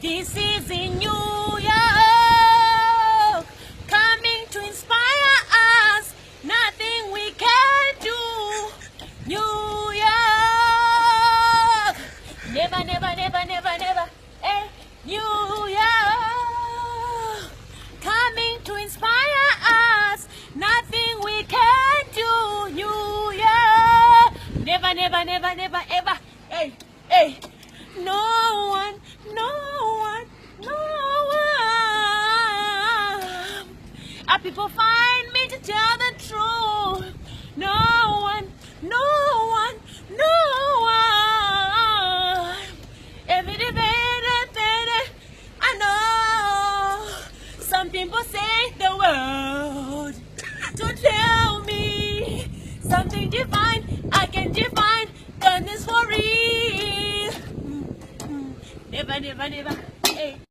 This is in New York, coming to inspire us. Nothing we can do. New York, never, never, never, never, never. Hey, New York, coming to inspire us. Nothing we can do. New York, never, never, never, never, ever. Hey, hey, no one, no one, no one. Our people find me to tell the truth. No one, no one, no one. Every day, I know some people say the word to tell me something divine. I can define goodness for real. Never, never, never. Hey.